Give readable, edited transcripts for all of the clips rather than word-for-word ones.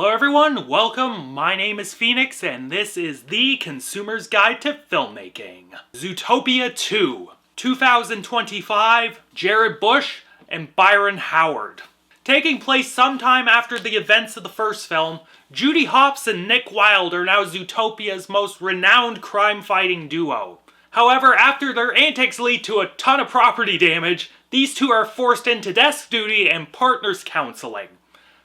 Hello everyone, welcome, my name is Phoenix and this is The Consumer's Guide to Filmmaking. Zootopia 2, 2025, Jared Bush and Byron Howard. Taking place sometime after the events of the first film, Judy Hopps and Nick Wilde are now Zootopia's most renowned crime-fighting duo. However, after their antics lead to a ton of property damage, these two are forced into desk duty and partners counseling.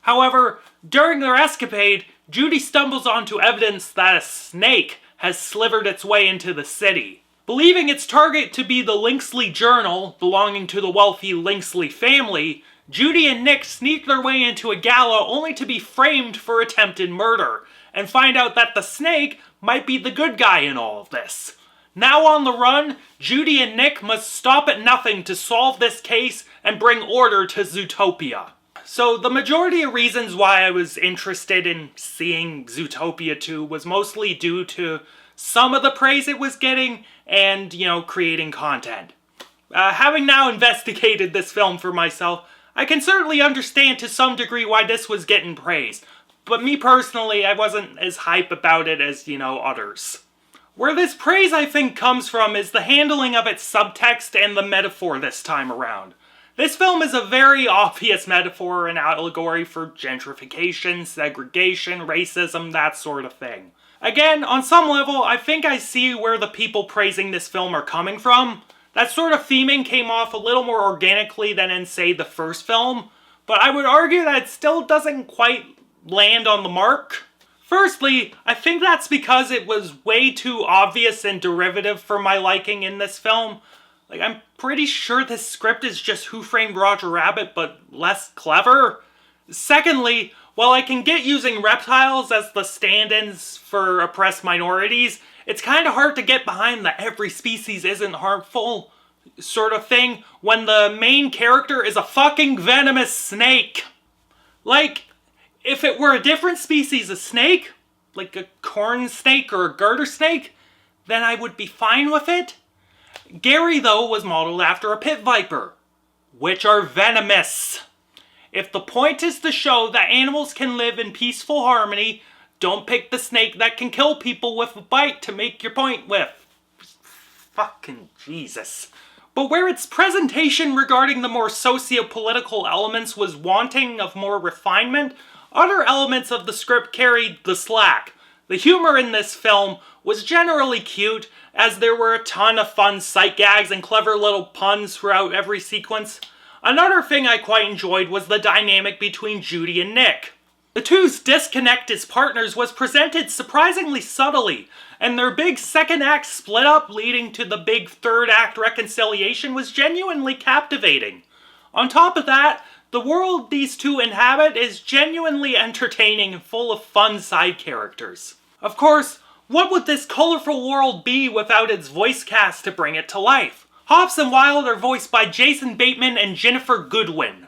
However, during their escapade, Judy stumbles onto evidence that a snake has slithered its way into the city. Believing its target to be the Linksley Journal, belonging to the wealthy Linksley family, Judy and Nick sneak their way into a gala only to be framed for attempted murder, and find out that the snake might be the good guy in all of this. Now on the run, Judy and Nick must stop at nothing to solve this case and bring order to Zootopia. So the majority of reasons why I was interested in seeing Zootopia 2 was mostly due to some of the praise it was getting and, creating content. Having now investigated this film for myself, I can certainly understand to some degree why this was getting praised. But me personally, I wasn't as hype about it as, others. Where this praise I think comes from is the handling of its subtext and the metaphor this time around. This film is a very obvious metaphor and allegory for gentrification, segregation, racism, that sort of thing. Again, on some level, I think I see where the people praising this film are coming from. That sort of theming came off a little more organically than in, say, the first film, but I would argue that it still doesn't quite land on the mark. Firstly, I think that's because it was way too obvious and derivative for my liking in this film. I'm pretty sure this script is just Who Framed Roger Rabbit, but less clever. Secondly, while I can get using reptiles as the stand-ins for oppressed minorities, it's kind of hard to get behind the every species isn't harmful sort of thing when the main character is a fucking venomous snake. If it were a different species of snake, like a corn snake or a garter snake, then I would be fine with it. Gary, though, was modeled after a pit viper, which are venomous. If the point is to show that animals can live in peaceful harmony, don't pick the snake that can kill people with a bite to make your point with. Fucking Jesus. But where its presentation regarding the more socio-political elements was wanting of more refinement, other elements of the script carried the slack. The humor in this film was generally cute, as there were a ton of fun sight gags and clever little puns throughout every sequence. Another thing I quite enjoyed was the dynamic between Judy and Nick. The two's disconnect as partners was presented surprisingly subtly, and their big second act split up leading to the big third act reconciliation was genuinely captivating. On top of that, the world these two inhabit is genuinely entertaining and full of fun side characters. Of course, what would this colorful world be without its voice cast to bring it to life? Hopps and Wilde are voiced by Jason Bateman and Jennifer Goodwin.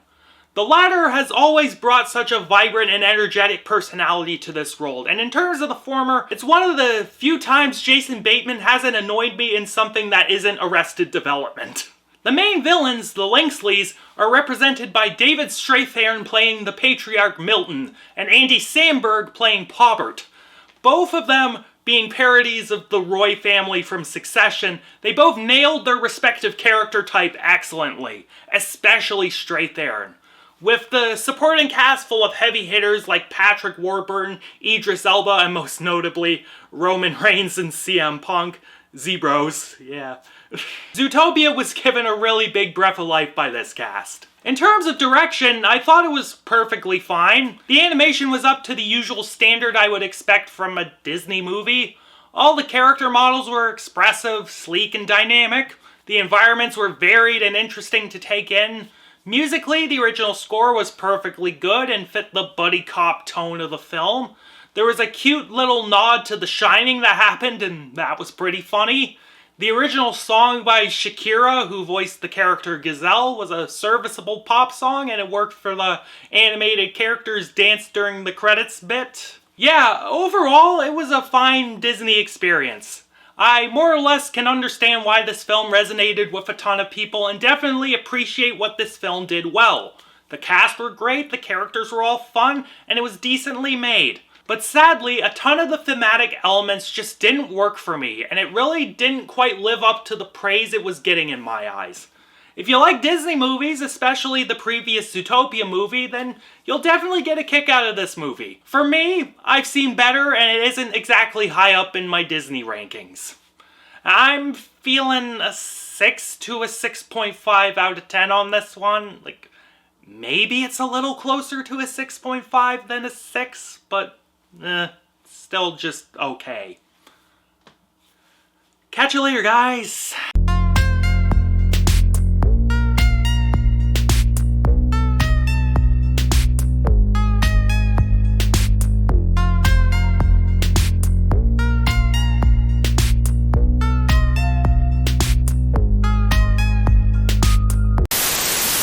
The latter has always brought such a vibrant and energetic personality to this role, and in terms of the former, it's one of the few times Jason Bateman hasn't annoyed me in something that isn't Arrested Development. The main villains, the Linksleys, are represented by David Strathairn playing the patriarch Milton, and Andy Samberg playing Pobbert. Both of them being parodies of the Roy family from Succession, they both nailed their respective character type excellently, especially Strathairn. With the supporting cast full of heavy hitters like Patrick Warburton, Idris Elba, and most notably, Roman Reigns and CM Punk. Zebros, yeah. Zootopia was given a really big breath of life by this cast. In terms of direction, I thought it was perfectly fine. The animation was up to the usual standard I would expect from a Disney movie. All the character models were expressive, sleek, and dynamic. The environments were varied and interesting to take in. Musically, the original score was perfectly good and fit the buddy cop tone of the film. There was a cute little nod to The Shining that happened, and that was pretty funny. The original song by Shakira, who voiced the character Gazelle, was a serviceable pop song, and it worked for the animated characters' dance during the credits bit. Yeah, overall, it was a fine Disney experience. I more or less can understand why this film resonated with a ton of people, and definitely appreciate what this film did well. The cast were great, the characters were all fun, and it was decently made. But sadly, a ton of the thematic elements just didn't work for me, and it really didn't quite live up to the praise it was getting in my eyes. If you like Disney movies, especially the previous Zootopia movie, then you'll definitely get a kick out of this movie. For me, I've seen better, and it isn't exactly high up in my Disney rankings. I'm feeling a 6 to a 6.5 out of 10 on this one. Like, maybe it's a little closer to a 6.5 than a 6, but still just okay. Catch you later, guys.